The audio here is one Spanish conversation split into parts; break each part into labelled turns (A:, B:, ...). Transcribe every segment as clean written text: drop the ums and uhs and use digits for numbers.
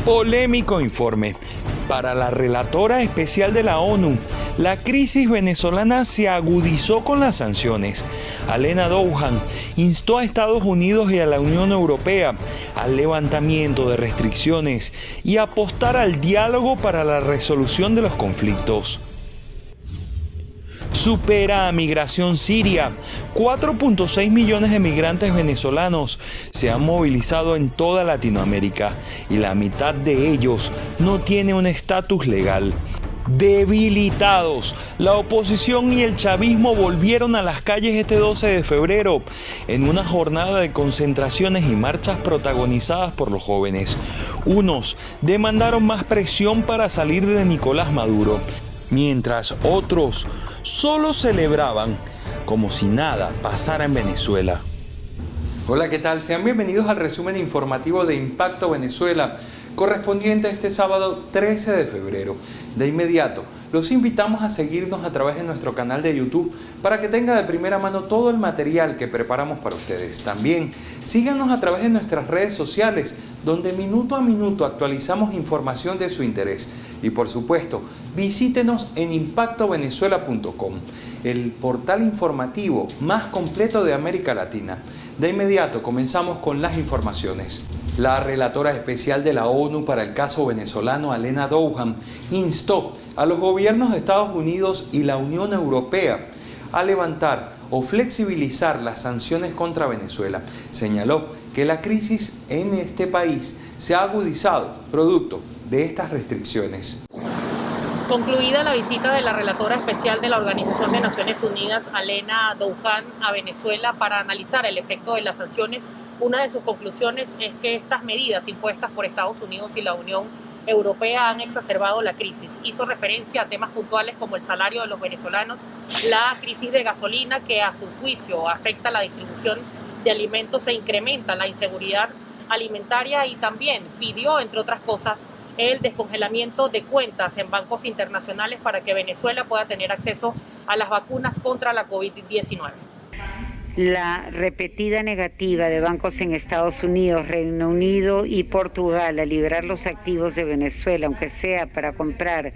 A: Polémico informe. Para la relatora especial de la ONU, la crisis venezolana se agudizó con las sanciones. Alena Douhan instó a Estados Unidos y a la Unión Europea al levantamiento de restricciones y apostar al diálogo para la resolución de los conflictos. Supera a migración siria. 4.6 millones de migrantes venezolanos se han movilizado en toda Latinoamérica y la mitad de ellos no tiene un estatus legal. Debilitados, la oposición y el chavismo volvieron a las calles este 12 de febrero en una jornada de concentraciones y marchas protagonizadas por los jóvenes. Unos demandaron más presión para salir de Nicolás Maduro, mientras otros solo celebraban como si nada pasara en Venezuela. Hola, ¿qué tal? Sean bienvenidos al resumen informativo de Impacto Venezuela, correspondiente a este sábado 13 de febrero. De inmediato, los invitamos a seguirnos a través de nuestro canal de YouTube para que tenga de primera mano todo el material que preparamos para ustedes. También síganos a través de nuestras redes sociales, donde minuto a minuto actualizamos información de su interés. Y por supuesto, visítenos en impactovenezuela.com, el portal informativo más completo de América Latina. De inmediato comenzamos con las informaciones. La relatora especial de la ONU para el caso venezolano, Alena Douhan, instó a los gobiernos de Estados Unidos y la Unión Europea a levantar o flexibilizar las sanciones contra Venezuela. Señaló que la crisis en este país se ha agudizado producto de estas restricciones.
B: Concluida la visita de la relatora especial de la Organización de Naciones Unidas, Alena Douhan, a Venezuela para analizar el efecto de las sanciones, una de sus conclusiones es que estas medidas impuestas por Estados Unidos y la Unión Europea han exacerbado la crisis. Hizo referencia a temas puntuales como el salario de los venezolanos, la crisis de gasolina que a su juicio afecta la distribución de alimentos e incrementa la inseguridad alimentaria, y también pidió, entre otras cosas, el descongelamiento de cuentas en bancos internacionales para que Venezuela pueda tener acceso a las vacunas contra la COVID-19.
C: La repetida negativa de bancos en Estados Unidos, Reino Unido y Portugal a liberar los activos de Venezuela, aunque sea para comprar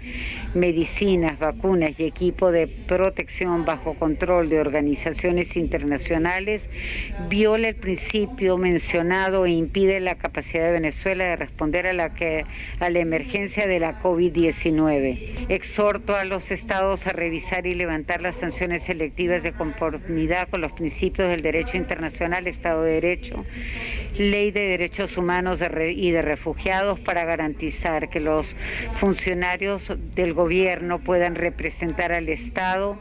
C: medicinas, vacunas y equipo de protección bajo control de organizaciones internacionales, viola el principio mencionado e impide la capacidad de Venezuela de responder a la emergencia de la COVID-19. Exhorto a los estados a revisar y levantar las sanciones selectivas de conformidad con los principios del derecho internacional, Estado de Derecho, Ley de Derechos Humanos y de Refugiados, para garantizar que los funcionarios del gobierno puedan representar al Estado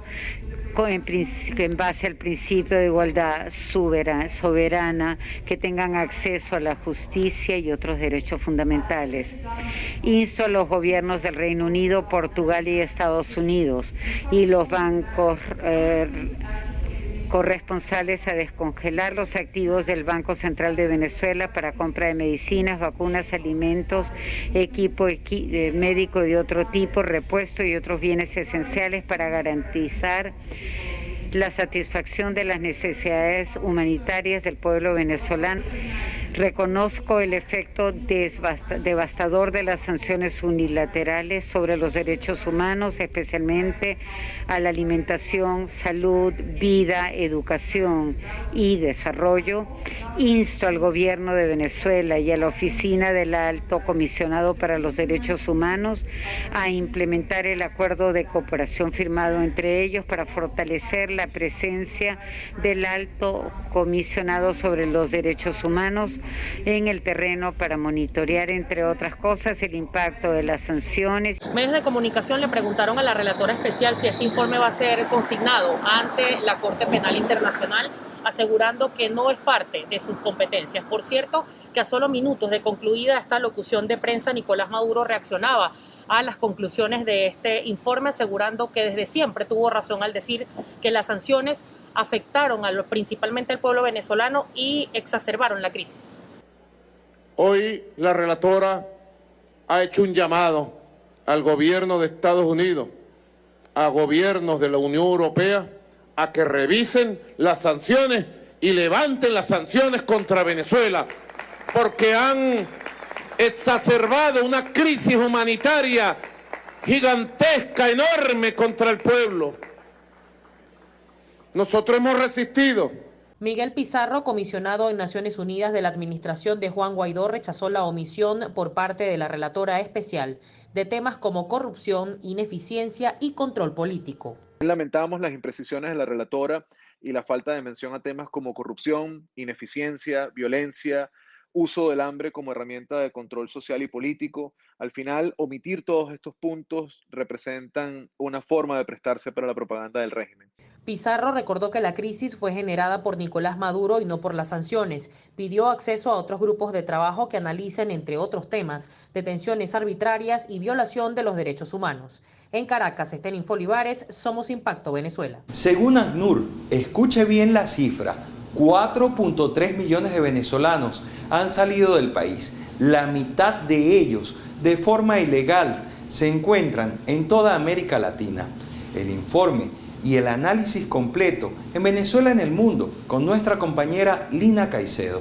C: en base al principio de igualdad soberana, que tengan acceso a la justicia y otros derechos fundamentales. Insto a los gobiernos del Reino Unido, Portugal y Estados Unidos y los bancos corresponsales a descongelar los activos del Banco Central de Venezuela para compra de medicinas, vacunas, alimentos, equipo médico de otro tipo, repuesto y otros bienes esenciales para garantizar la satisfacción de las necesidades humanitarias del pueblo venezolano. Reconozco el efecto devastador de las sanciones unilaterales sobre los derechos humanos, especialmente a la alimentación, salud, vida, educación y desarrollo. Insto al gobierno de Venezuela y a la Oficina del Alto Comisionado para los Derechos Humanos a implementar el acuerdo de cooperación firmado entre ellos para fortalecer la presencia del Alto Comisionado sobre los Derechos Humanos en el terreno para monitorear, entre otras cosas, el impacto de las sanciones.
B: Medios de comunicación le preguntaron a la relatora especial si este informe va a ser consignado ante la Corte Penal Internacional, asegurando que no es parte de sus competencias. Por cierto, que a solo minutos de concluida esta locución de prensa, Nicolás Maduro reaccionaba a las conclusiones de este informe, asegurando que desde siempre tuvo razón al decir que las sanciones afectaron principalmente al pueblo venezolano y exacerbaron la crisis.
D: Hoy la relatora ha hecho un llamado al gobierno de Estados Unidos, a gobiernos de la Unión Europea, a que revisen las sanciones y levanten las sanciones contra Venezuela, porque han exacerbado una crisis humanitaria gigantesca, enorme contra el pueblo. Nosotros hemos resistido.
B: Miguel Pizarro, comisionado en Naciones Unidas de la administración de Juan Guaidó, rechazó la omisión por parte de la relatora especial de temas como corrupción, ineficiencia y control político.
E: Lamentamos las imprecisiones de la relatora y la falta de mención a temas como corrupción, ineficiencia, violencia, uso del hambre como herramienta de control social y político. Al final, omitir todos estos puntos representan una forma de prestarse para la propaganda del régimen.
B: Pizarro recordó que la crisis fue generada por Nicolás Maduro y no por las sanciones. Pidió acceso a otros grupos de trabajo que analicen, entre otros temas, detenciones arbitrarias y violación de los derechos humanos. En Caracas, Estenín Olivares, Somos Impacto Venezuela.
A: Según ACNUR, escuche bien la cifra, 4.3 millones de venezolanos han salido del país. La mitad de ellos, de forma ilegal, se encuentran en toda América Latina. El informe y el análisis completo en Venezuela en el mundo con nuestra compañera Lina Caicedo.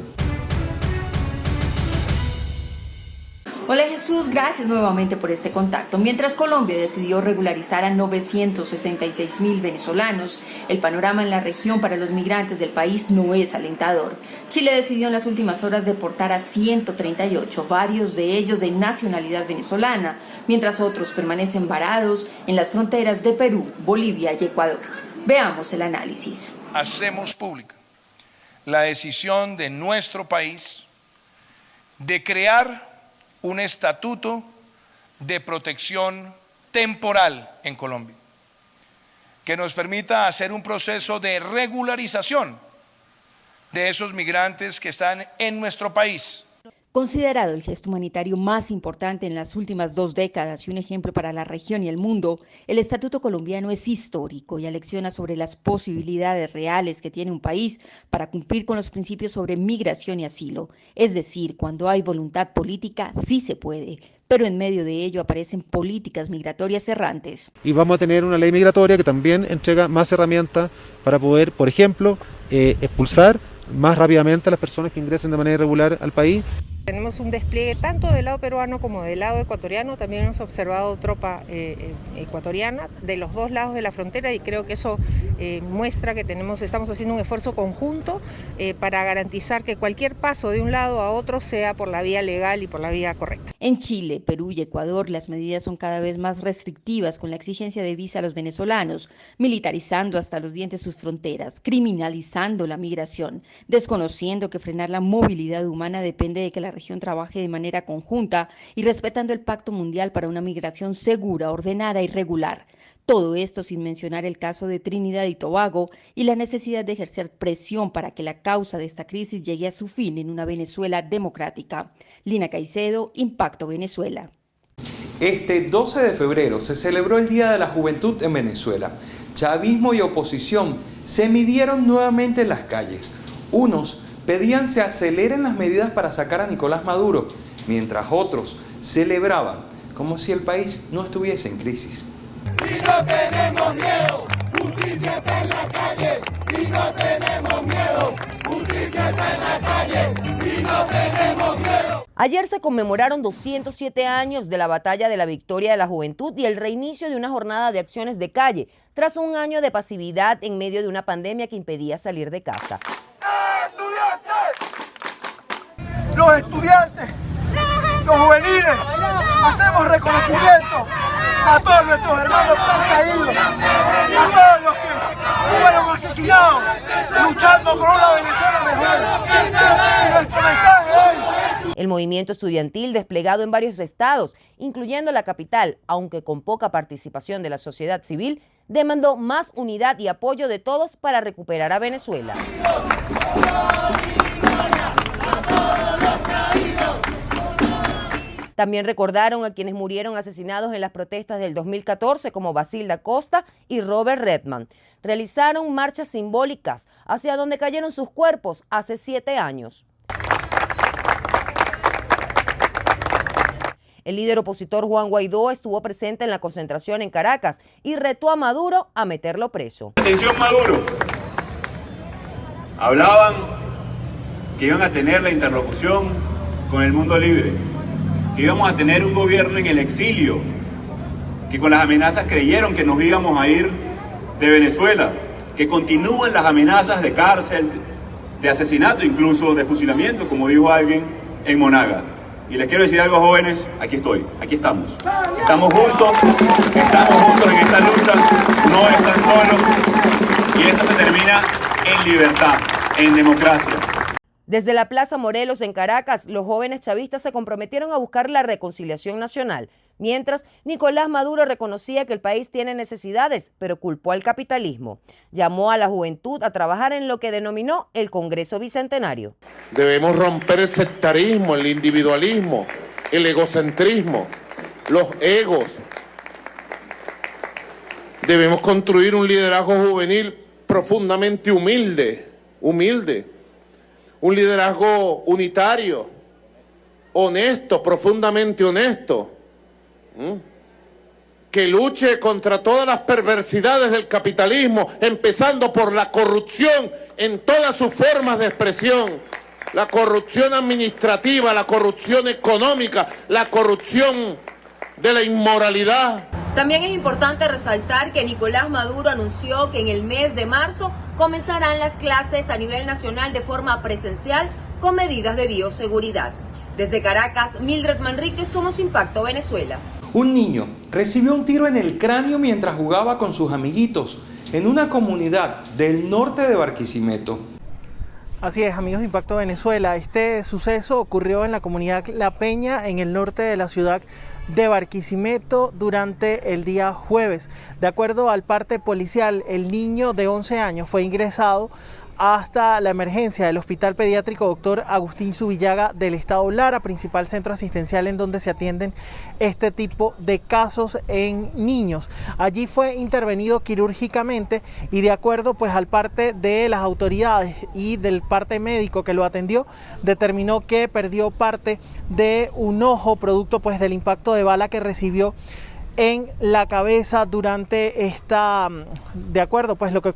F: Hola Jesús, gracias nuevamente por este contacto. Mientras Colombia decidió regularizar a 966.000 venezolanos, el panorama en la región para los migrantes del país no es alentador. Chile decidió en las últimas horas deportar a 138, varios de ellos de nacionalidad venezolana, mientras otros permanecen varados en las fronteras de Perú, Bolivia y Ecuador. Veamos el análisis.
G: Hacemos pública la decisión de nuestro país de crear un estatuto de protección temporal en Colombia, que nos permita hacer un proceso de regularización de esos migrantes que están en nuestro país.
F: Considerado el gesto humanitario más importante en las últimas 2 décadas y un ejemplo para la región y el mundo, el Estatuto colombiano es histórico y alecciona sobre las posibilidades reales que tiene un país para cumplir con los principios sobre migración y asilo. Es decir, cuando hay voluntad política, sí se puede, pero en medio de ello aparecen políticas migratorias errantes.
H: Y vamos a tener una ley migratoria que también entrega más herramientas para poder, por ejemplo, expulsar más rápidamente a las personas que ingresen de manera irregular al país.
I: Tenemos un despliegue tanto del lado peruano como del lado ecuatoriano. También hemos observado tropa ecuatoriana de los dos lados de la frontera y creo que eso muestra que estamos haciendo un esfuerzo conjunto para garantizar que cualquier paso de un lado a otro sea por la vía legal y por la vía correcta.
F: En Chile, Perú y Ecuador las medidas son cada vez más restrictivas con la exigencia de visa a los venezolanos, militarizando hasta los dientes sus fronteras, criminalizando la migración, desconociendo que frenar la movilidad humana depende de que la región trabaje de manera conjunta y respetando el Pacto Mundial para una migración segura, ordenada y regular. Todo esto sin mencionar el caso de Trinidad y Tobago y la necesidad de ejercer presión para que la causa de esta crisis llegue a su fin en una Venezuela democrática. Lina Caicedo, Impacto Venezuela.
A: Este 12 de febrero se celebró el Día de la Juventud en Venezuela. Chavismo y oposición se midieron nuevamente en las calles. Unos pedían se aceleren las medidas para sacar a Nicolás Maduro, mientras otros celebraban como si el país no estuviese en crisis.
J: Y no tenemos miedo, justicia está en la calle. Y no tenemos miedo, justicia está en la calle. Y no tenemos miedo.
K: Ayer se conmemoraron 207 años de la Batalla de la Victoria de la Juventud y el reinicio de una jornada de acciones de calle, tras un año de pasividad en medio de una pandemia que impedía salir de casa.
L: Los estudiantes, los juveniles, hacemos reconocimiento a todos nuestros hermanos que han caído, a todos los que fueron asesinados, luchando por una Venezuela mejor. Nuestro mensaje hoy.
K: El movimiento estudiantil desplegado en varios estados, incluyendo la capital, aunque con poca participación de la sociedad civil, demandó más unidad y apoyo de todos para recuperar a Venezuela. También recordaron a quienes murieron asesinados en las protestas del 2014 como Basilda Costa y Robert Redman. Realizaron marchas simbólicas hacia donde cayeron sus cuerpos hace 7 años. El líder opositor Juan Guaidó estuvo presente en la concentración en Caracas y retó a Maduro a meterlo preso.
M: Atención Maduro, hablaban que iban a tener la interlocución con el mundo libre. que íbamos a tener un gobierno en el exilio, que con las amenazas creyeron que nos íbamos a ir de Venezuela, que continúan las amenazas de cárcel, de asesinato, incluso de fusilamiento, como dijo alguien en Monaga. Y les quiero decir algo, jóvenes, aquí estoy, aquí estamos. Estamos juntos en esta lucha, no están solos, y esto se termina en libertad, en democracia.
K: Desde la Plaza Morelos en Caracas, los jóvenes chavistas se comprometieron a buscar la reconciliación nacional, mientras Nicolás Maduro reconocía que el país tiene necesidades, pero culpó al capitalismo. Llamó a la juventud a trabajar en lo que denominó el Congreso Bicentenario.
D: Debemos romper el sectarismo, el individualismo, el egocentrismo, los egos. Debemos construir un liderazgo juvenil profundamente humilde. Un liderazgo unitario, honesto, profundamente honesto, que luche contra todas las perversidades del capitalismo, empezando por la corrupción en todas sus formas de expresión, la corrupción administrativa, la corrupción económica, la corrupción de la inmoralidad.
K: También es importante resaltar que Nicolás Maduro anunció que en el mes de marzo comenzarán las clases a nivel nacional de forma presencial con medidas de bioseguridad. Desde Caracas, Mildred Manrique, Somos Impacto Venezuela.
A: Un niño recibió un tiro en el cráneo mientras jugaba con sus amiguitos en una comunidad del norte de Barquisimeto.
N: Así es, amigos de Impacto Venezuela, este suceso ocurrió en la comunidad La Peña, en el norte de la ciudad de Barquisimeto, durante el día jueves. De acuerdo al parte policial, el niño de 11 años fue ingresado hasta la emergencia del Hospital Pediátrico Dr. Agustín Zubillaga del Estado Lara, principal centro asistencial en donde se atienden este tipo de casos en niños. Allí fue intervenido quirúrgicamente y, de acuerdo pues al parte de las autoridades y del parte médico que lo atendió, determinó que perdió parte de un ojo producto pues del impacto de bala que recibió en la cabeza durante esta, de acuerdo pues lo que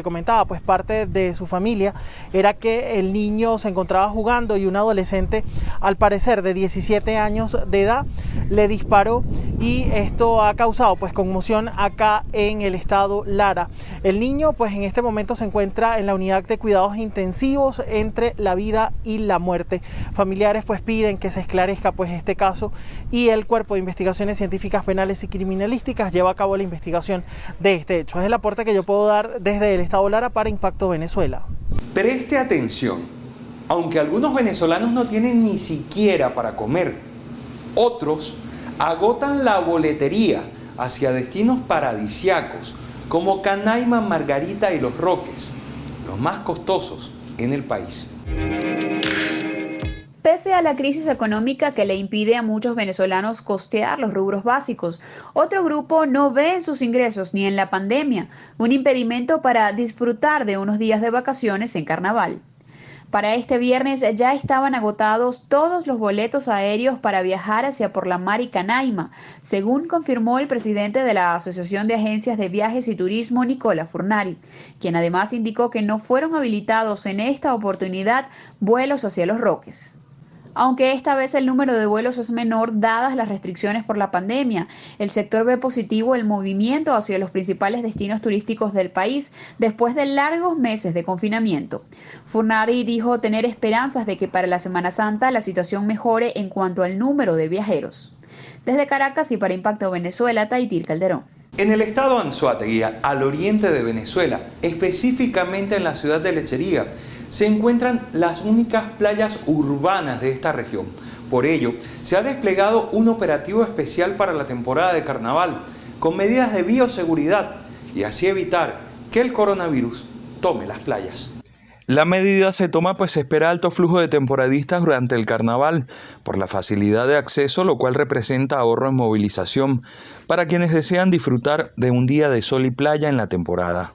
N: comentaba pues parte de su familia, era que el niño se encontraba jugando y un adolescente, al parecer de 17 años de edad, le disparó, y esto ha causado pues conmoción acá en el estado Lara. El niño pues en este momento se encuentra en la unidad de cuidados intensivos entre la vida y la muerte. Familiares pues piden que se esclarezca pues este caso, y el Cuerpo de Investigaciones Científicas Penales y Criminalísticas lleva a cabo la investigación de este hecho. Es el aporte que yo puedo dar desde el estado Lara para Impacto Venezuela.
A: Preste atención, aunque algunos venezolanos no tienen ni siquiera para comer, otros agotan la boletería hacia destinos paradisíacos como Canaima, Margarita y Los Roques, los más costosos en el país.
O: Pese a la crisis económica que le impide a muchos venezolanos costear los rubros básicos, otro grupo no ve en sus ingresos ni en la pandemia un impedimento para disfrutar de unos días de vacaciones en carnaval. Para este viernes ya estaban agotados todos los boletos aéreos para viajar hacia Porlamar y Canaima, según confirmó el presidente de la Asociación de Agencias de Viajes y Turismo, Nicola Furnari, quien además indicó que no fueron habilitados en esta oportunidad vuelos hacia Los Roques. Aunque esta vez el número de vuelos es menor dadas las restricciones por la pandemia, el sector ve positivo el movimiento hacia los principales destinos turísticos del país después de largos meses de confinamiento. Furnari dijo tener esperanzas de que para la Semana Santa la situación mejore en cuanto al número de viajeros. Desde Caracas y para Impacto Venezuela, Taitir Calderón.
A: En el estado Anzoátegui, al oriente de Venezuela, específicamente en la ciudad de Lechería, se encuentran las únicas playas urbanas de esta región. Por ello, se ha desplegado un operativo especial para la temporada de carnaval, con medidas de bioseguridad y así evitar que el coronavirus tome las playas. La medida se toma pues se espera alto flujo de temporadistas durante el carnaval por la facilidad de acceso, lo cual representa ahorro en movilización para quienes desean disfrutar de un día de sol y playa en la temporada.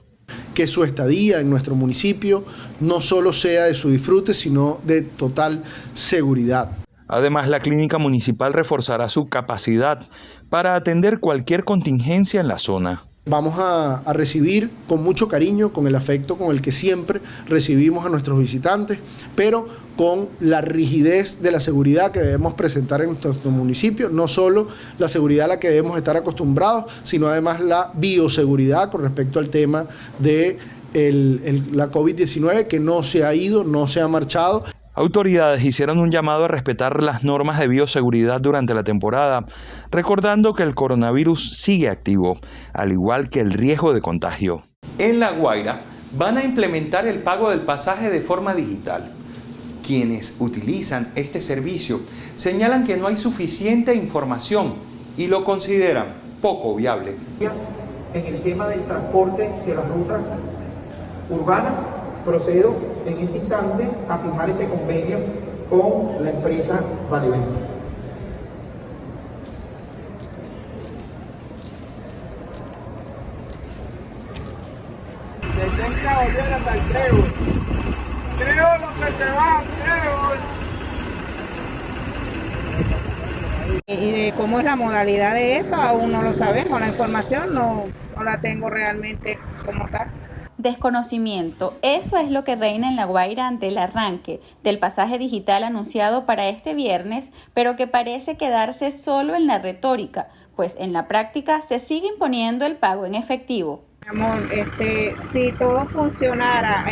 P: Que su estadía en nuestro municipio no solo sea de su disfrute, sino de total seguridad.
A: Además, la clínica municipal reforzará su capacidad para atender cualquier contingencia en la zona.
P: Vamos a recibir con mucho cariño, con el afecto con el que siempre recibimos a nuestros visitantes, pero con la rigidez de la seguridad que debemos presentar en nuestro municipio, no solo la seguridad a la que debemos estar acostumbrados, sino además la bioseguridad con respecto al tema de la COVID-19, que no se ha ido, no se ha marchado.
A: Autoridades hicieron un llamado a respetar las normas de bioseguridad durante la temporada, recordando que el coronavirus sigue activo, al igual que el riesgo de contagio. En La Guaira van a implementar el pago del pasaje de forma digital. Quienes utilizan este servicio señalan que no hay suficiente información y lo consideran poco viable.
Q: En el tema del transporte de las rutas urbanas, procedo en este instante a firmar este convenio con la empresa Valevento.
J: Se centra a volver hasta el trébol. Creo lo que se va, trébol.
R: Y de cómo es la modalidad de eso, aún no lo sabemos. La información no la tengo realmente como tal.
S: Desconocimiento. Eso es lo que reina en La Guaira ante el arranque del pasaje digital anunciado para este viernes, pero que parece quedarse solo en la retórica, pues en la práctica se sigue imponiendo el pago en efectivo.
R: Amor, si todo funcionara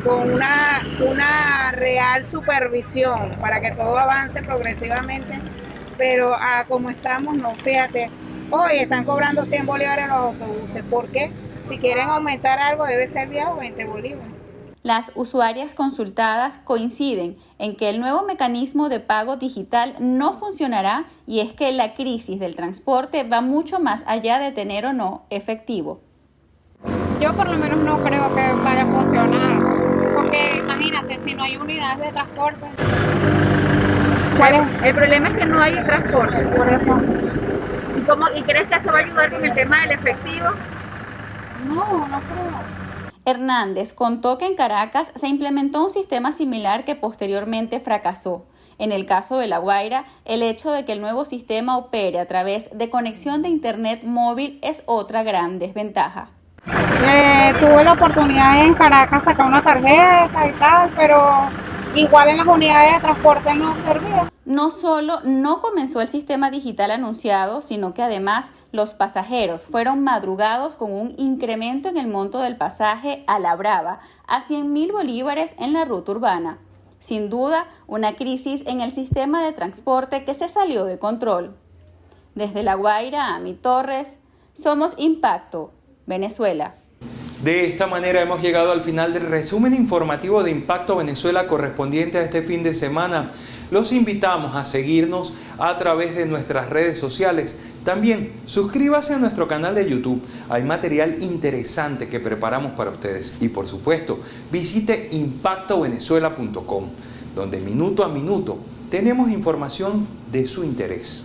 R: con una real supervisión para que todo avance progresivamente, pero como estamos, no, fíjate, hoy están cobrando 100 bolívares los autobuses. ¿Por qué? Si quieren aumentar algo debe ser vía 20 bolívares.
S: Las usuarias consultadas coinciden en que el nuevo mecanismo de pago digital no funcionará y es que la crisis del transporte va mucho más allá de tener o no efectivo.
T: Yo por lo menos no creo que vaya a funcionar, porque imagínate, si no hay unidades de transporte.
S: El problema es que no hay transporte.
T: Por eso.
S: ¿Y crees que eso va a ayudar con el tema del efectivo?
T: No creo.
S: Hernández contó que en Caracas se implementó un sistema similar que posteriormente fracasó. En el caso de La Guaira, el hecho de que el nuevo sistema opere a través de conexión de internet móvil es otra gran desventaja.
T: Tuve la oportunidad en Caracas sacar una tarjeta y tal, pero igual en las unidades de transporte no servía.
S: No solo no comenzó el sistema digital anunciado, sino que además los pasajeros fueron madrugados con un incremento en el monto del pasaje a la brava, a 100.000 bolívares en la ruta urbana. Sin duda, una crisis en el sistema de transporte que se salió de control. Desde La Guaira a Mi Torres, somos Impacto, Venezuela.
A: De esta manera hemos llegado al final del resumen informativo de Impacto Venezuela correspondiente a este fin de semana. Los invitamos a seguirnos a través de nuestras redes sociales. También suscríbase a nuestro canal de YouTube. Hay material interesante que preparamos para ustedes. Y por supuesto, visite impactovenezuela.com, donde minuto a minuto tenemos información de su interés.